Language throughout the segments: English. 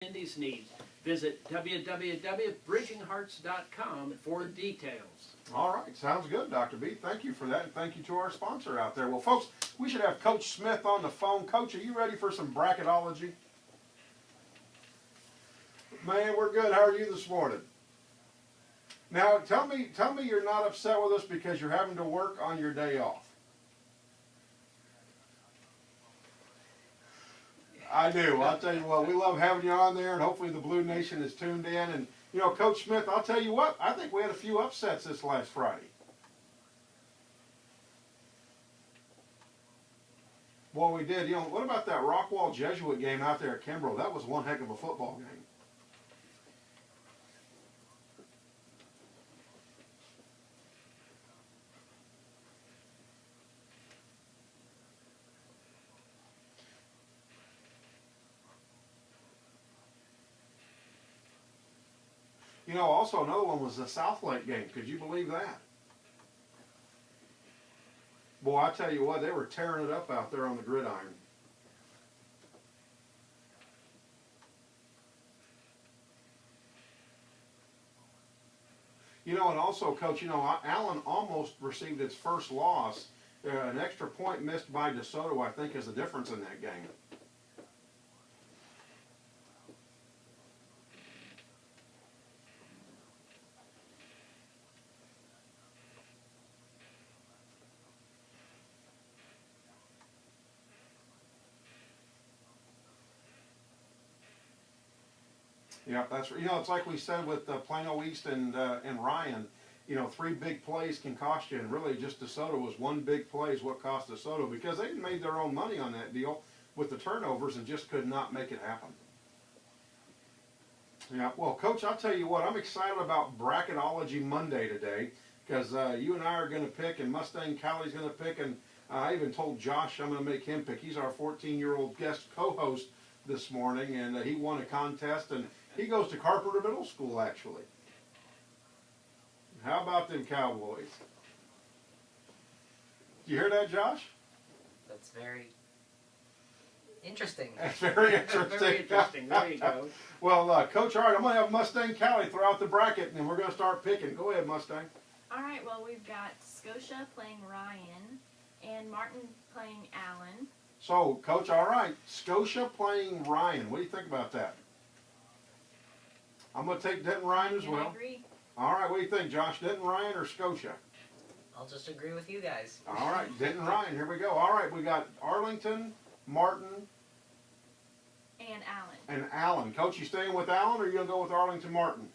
Indy's needs. Visit www.bridginghearts.com for details. All right, sounds good, Dr. B. Thank you for that, and thank you to our sponsor out there. Well, folks, we should have Coach Smith on the phone. Coach, are you ready for some bracketology? Man, we're good. How are you this morning? Now, tell me you're not upset with us because you're having to work on your day off. I do. I'll tell you what, we love having you on there, and hopefully the Blue Nation is tuned in. And, you know, Coach Smith, I'll tell you what, I think we had a few upsets this last Friday. Well, we did. You know, what about that Rockwall Jesuit game out there at Kimbrough? That was one heck of a football game. You know, also another one was the South Lake game. Could you believe that? Boy, I tell you what, they were tearing it up out there on the gridiron. You know, and also, Coach, you know, Allen almost received its first loss. An extra point missed by DeSoto, I think, is the difference in that game. Yeah, that's, you know, it's like we said with Plano East and Ryan. You know, 3 big plays can cost you, and really just DeSoto was one big play is what cost DeSoto, because they made their own money on that deal with the turnovers and just could not make it happen. Yeah, well, Coach, I'll tell you what, I'm excited about Bracketology Monday today, because you and I are going to pick, and Mustang Callie's going to pick, and I even told Josh I'm going to make him pick. He's our 14-year-old guest co-host this morning, and he won a contest, and he goes to Carpenter Middle School, actually. How about them Cowboys? Did you hear that, Josh? That's very interesting. That's very interesting. Very interesting. There you go. Well, Coach, all right, I'm going to have Mustang Callie throw out the bracket, and we're going to start picking. Go ahead, Mustang. All right, well, we've got Scotia playing Ryan and Martin playing Allen. So, Coach, all right, Scotia playing Ryan. What do you think about that? I'm going to take Denton Ryan as well. I agree. All right, what do you think, Josh? Denton Ryan or Scotia? I'll just agree with you guys. All right, Denton Ryan, here we go. All right, we got Arlington, Martin, And Allen. and Allen. Coach, you staying with Allen, or are you going to go with Arlington Martin?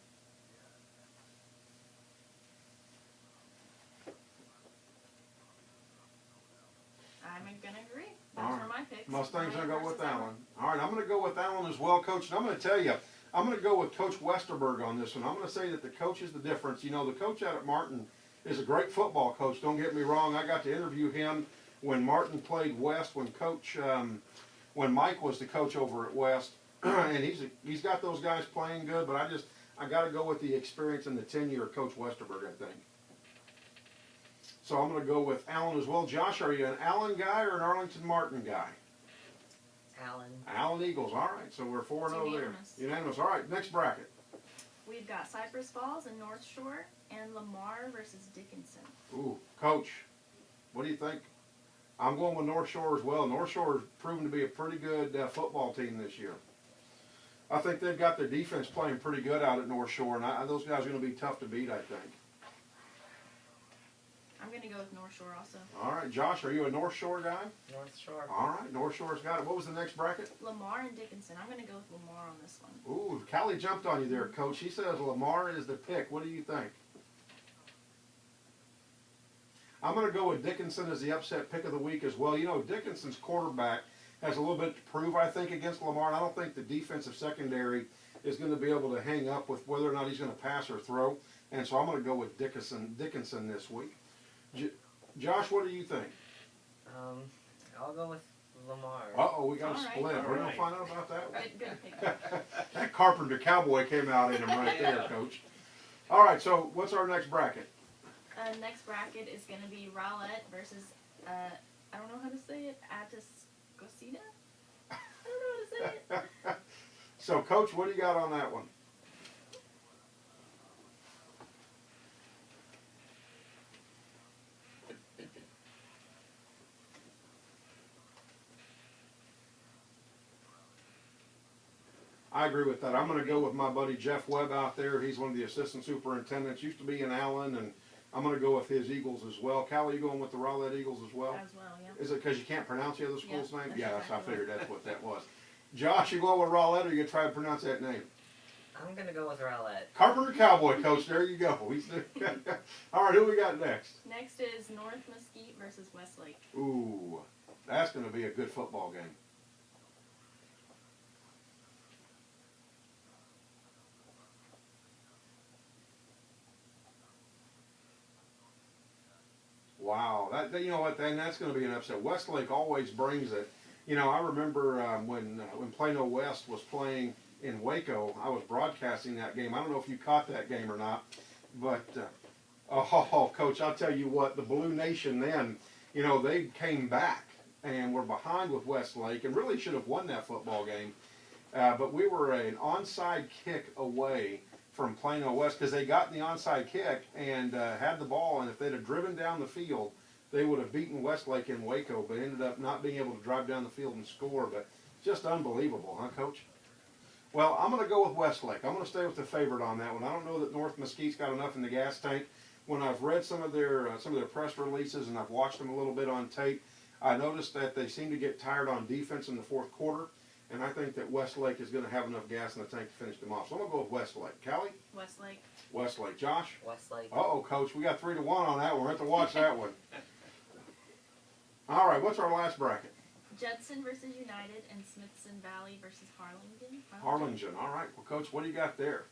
I'm going to agree. All Those right. are my picks. Mustang's going Ryan to go with versus Allen. All right, I'm going to go with Allen as well, Coach. And I'm going to tell you, I'm going to go with Coach Westerberg on this one. I'm going to say that the coach is the difference. You know, the coach out at Martin is a great football coach. Don't get me wrong. I got to interview him when Martin played West, when Mike was the coach over at West. And he's got those guys playing good, but I got to go with the experience and the tenure of Coach Westerberg, I think. So I'm going to go with Allen as well. Josh, are you an Allen guy or an Arlington Martin guy? Allen. Allen Eagles, all right. So we're 4-0 there. Unanimous. Unanimous. All right, next bracket. We've got Cypress Falls and North Shore and Lamar versus Dickinson. Ooh, Coach, what do you think? I'm going with North Shore as well. North Shore has proven to be a pretty good football team this year. I think they've got their defense playing pretty good out at North Shore, and those guys are going to be tough to beat, I think. I'm going to go with North Shore also. All right, Josh, are you a North Shore guy? North Shore. All right, North Shore's got it. What was the next bracket? Lamar and Dickinson. I'm going to go with Lamar on this one. Ooh, Callie jumped on you there, Coach. She says Lamar is the pick. What do you think? I'm going to go with Dickinson as the upset pick of the week as well. You know, Dickinson's quarterback has a little bit to prove, I think, against Lamar. And I don't think the defensive secondary is going to be able to hang up with whether or not he's going to pass or throw. And so I'm going to go with Dickinson this week. Josh, what do you think? I'll go with Lamar. Uh-oh, we got a All right. split. We're going All to find out about that. Good pick. That Carpenter Cowboy came out in him right there, Coach. All right, so what's our next bracket? Next bracket is going to be Rowlett versus, I don't know how to say it, Atascocita? I don't know how to say it. So, Coach, what do you got on that one? I agree with that. I'm going to go with my buddy Jeff Webb out there. He's one of the assistant superintendents. Used to be in Allen, and I'm going to go with his Eagles as well. Callie, you going with the Rowlett Eagles as well? As well, yeah. Is it because you can't pronounce the other school's name? that's Yeah, I exactly figured that's what that was. Josh, you going with Rowlett, or you going to try to pronounce that name? I'm gonna go with Rowlett. Carpenter Cowboy, Coach. There you go. All right, who we got next? Next is North Mesquite versus Westlake. Ooh, that's going to be a good football game. Wow, you know what? Then that's going to be an upset. Westlake always brings it. You know, I remember when Plano West was playing in Waco, I was broadcasting that game. I don't know if you caught that game or not, but Coach, I'll tell you what, the Blue Nation then, you know, they came back and were behind with Westlake and really should have won that football game. But we were an onside kick away from Plano West because they got the onside kick and had the ball, and if they'd have driven down the field, they would have beaten Westlake in Waco, but ended up not being able to drive down the field and score. But just unbelievable, huh, Coach? Well, I'm going to go with Westlake. I'm going to stay with the favorite on that one. I don't know that North Mesquite's got enough in the gas tank. When I've read some of their press releases and I've watched them a little bit on tape, I noticed that they seem to get tired on defense in the fourth quarter, and I think that Westlake is going to have enough gas in the tank to finish them off. So I'm going to go with Westlake. Callie? Westlake. Westlake. Josh? Westlake. Uh-oh, Coach, we got 3-1 on that one. We're going to have to watch that one. All right, what's our last bracket? Judson versus United and Smithson Valley versus Harlingen. Harlingen. All right. Well, Coach, what do you got there?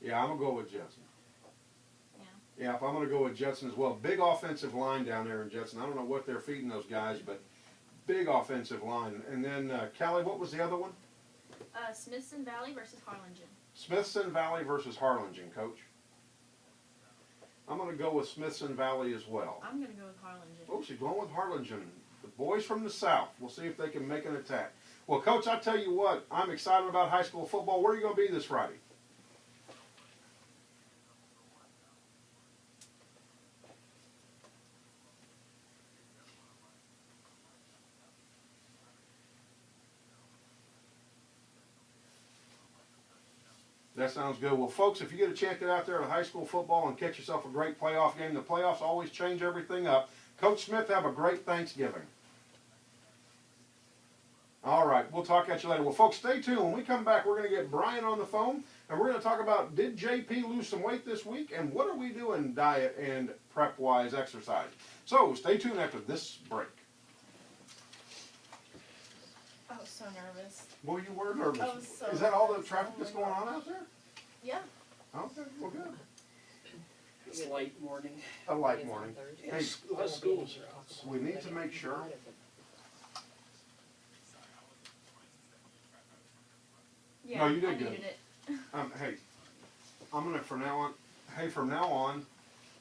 Yeah, I'm going to go with Judson. Yeah, if I'm going to go with Judson as well. Big offensive line down there in Judson. I don't know what they're feeding those guys, but big offensive line. And then, Callie, what was the other one? Smithson Valley versus Harlingen. Smithson Valley versus Harlingen, Coach. I'm going to go with Smithson Valley as well. I'm going to go with Harlingen. Oh, she's going with Harlingen. The boys from the south. We'll see if they can make an attack. Well, Coach, I tell you what, I'm excited about high school football. Where are you going to be this Friday? That sounds good. Well, folks, if you get a chance to get out there to high school football and catch yourself a great playoff game, the playoffs always change everything up. Coach Smith, have a great Thanksgiving. All right, we'll talk at you later. Well, folks, stay tuned. When we come back, we're going to get Brian on the phone, and we're going to talk about, did JP lose some weight this week, and what are we doing diet and prep-wise exercise. So stay tuned after this break. I was so nervous. Well, you were nervous. I was so Is that all the nervous. traffic Oh that's my going God. on out there? Yeah. Okay, well, good. It's late morning. A light morning. Hey, A lot of schools are out. we need to make sure. Yeah, No, you did I good. needed it. Hey, I'm gonna from now on,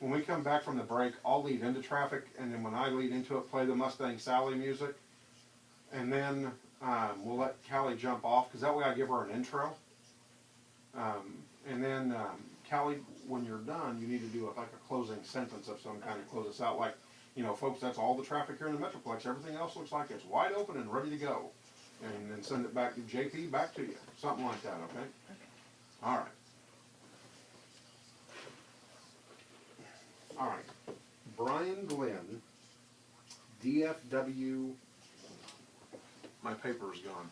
when we come back from the break, I'll lead into traffic, and then when I lead into it, play the Mustang Sally music, and then we'll let Callie jump off because that way I give her an intro, and then Callie, when you're done, you need to do like a closing sentence of some kind to close us out. Like, you know, folks, that's all the traffic here in the Metroplex. Everything else looks like it's wide open and ready to go. And then send it back to JP, back to you. Something like that, okay? Okay. All right. All right. Brian Glenn, DFW, my paper's gone.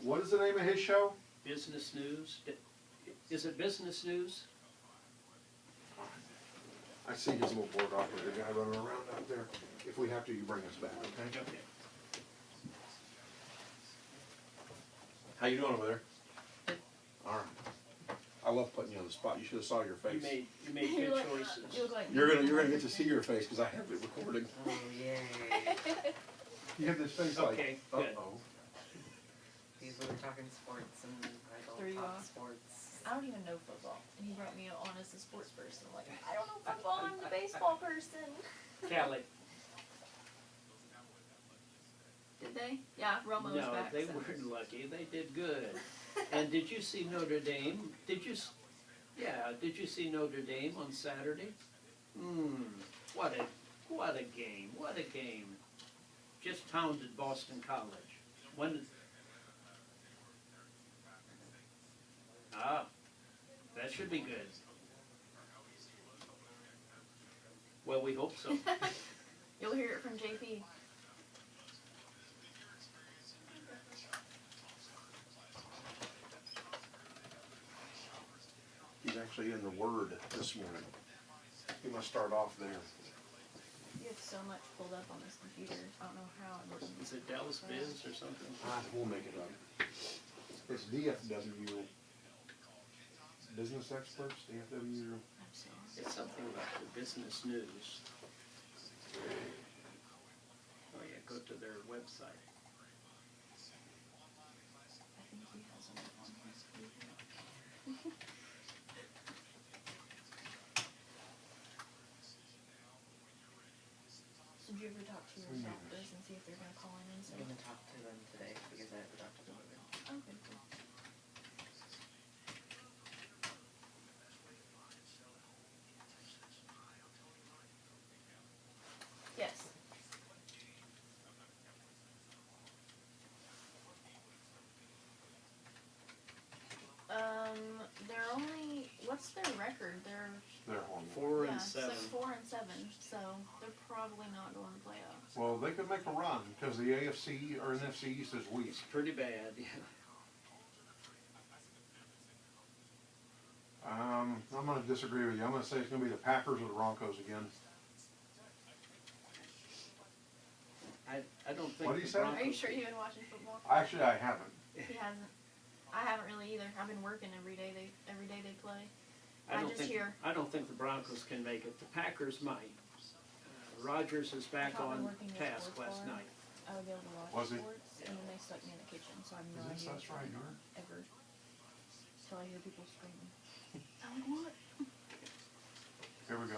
What is the name of his show? Business News. Is it Business News? I see his little board operator guy running around out there. If we have to, you bring us back, okay? Okay. How you doing over there? All right. I love putting you on the spot. You should have saw your face. You made You good look- choices. You look like You're gonna get to see your face because I have it recorded. Oh, yay. You have this face like, Okay, good. uh-oh. These were talking sports and I Threw you don't talk off? sports. I don't even know football. And he brought me on as a sports person. I'm like, I don't know football, I'm the baseball person. Callie, Did they? Yeah, Romo's No, back. they so. weren't lucky. They did good. And did you see Notre Dame? Did you see Notre Dame on Saturday? What a game. What a game. Just pounded Boston College. That should be good. Well, we hope so. You'll hear it from JP. He's actually in the Word this morning. He must start off there. You have so much pulled up on this computer. I don't know how it works. Is it Dallas Biz or something? We'll make it up. It's DFW. Business Experts, DFW. I'm sorry. It's something about the business news. Oh yeah, go to their website. I think he has them on his computer. So did you ever talk to your doctors and see if they're gonna call in and I'm say? gonna talk to them today because I have a doctor's appointment. Okay, cool. Yes. They're only, what's their record? They're on. 4 Yeah, and 7. 4 and 7, so they're probably not going to playoffs. Well, they could make a run because the AFC or NFC East is weak. It's pretty bad. Yeah. I'm going to disagree with you. I'm going to say it's going to be the Packers or the Broncos again. I don't think. What do you the say? Are you Broncos- sure you've been watching football? Actually, I haven't. He hasn't. I haven't really either. I've been working every day they play. I just hear. I don't think the Broncos can make it. The Packers might. Rodgers is back I've been on working at a task sports last bar. night. I would be able to watch Was he? sports, and then they stuck me in the kitchen, so I have no Is this idea us right here? ever. Till I hear people screaming. I'm like, what? Here we go.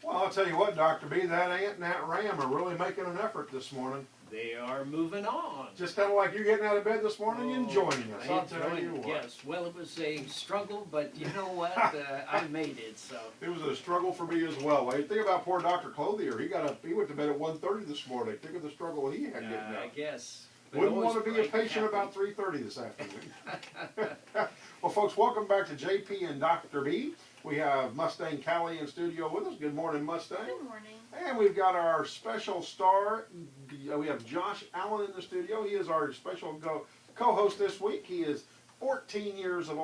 Well, I'll tell you what, Dr. B, that ant and that ram are really making an effort this morning. They are moving on. Just kind of like you're getting out of bed this morning and joining us. I I'll tell enjoyed you it, what. yes. Well, it was a struggle, but you know what? I made it, so. It was a struggle for me as well. Well, you think about poor Dr. Clothier. He went to bed at 1:30 this morning. Think of the struggle he had getting I up. guess. But Wouldn't always want to be a bright and patient happy. about 3:30 this afternoon. Well, folks, welcome back to JP and Dr. B. We have Mustang Callie in studio with us. Good morning, Mustang. Good morning. And we've got our special star. We have Josh Allen in the studio. He is our special co-host this week. He is 14 years of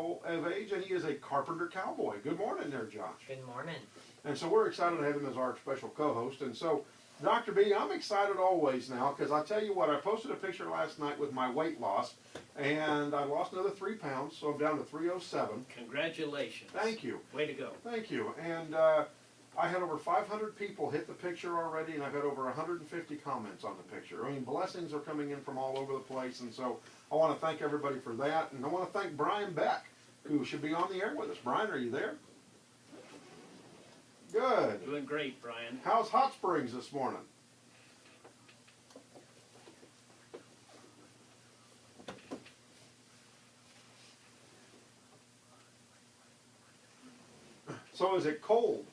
age, and he is a carpenter cowboy. Good morning there, Josh. Good morning. And so we're excited to have him as our special co-host. And so, Dr. B, I'm excited always now because I tell you what, I posted a picture last night with my weight loss, and I lost another 3 pounds, so I'm down to 307. Congratulations. Thank you. Way to go. Thank you. And I had over 500 people hit the picture already, and I've had over 150 comments on the picture. I mean, blessings are coming in from all over the place, and so I want to thank everybody for that. And I want to thank Brian Beck, who should be on the air with us. Brian, are you there? Good. Doing great, Brian. How's Hot Springs this morning? So is it cold?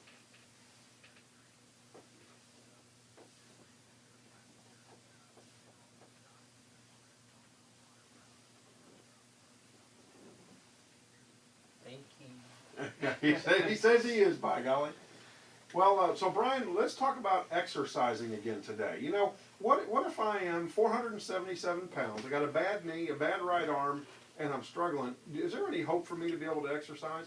Thank you. he says he is, by golly. Well, so Brian, let's talk about exercising again today. You know, what if I am 477 pounds, I got a bad knee, a bad right arm, and I'm struggling? Is there any hope for me to be able to exercise?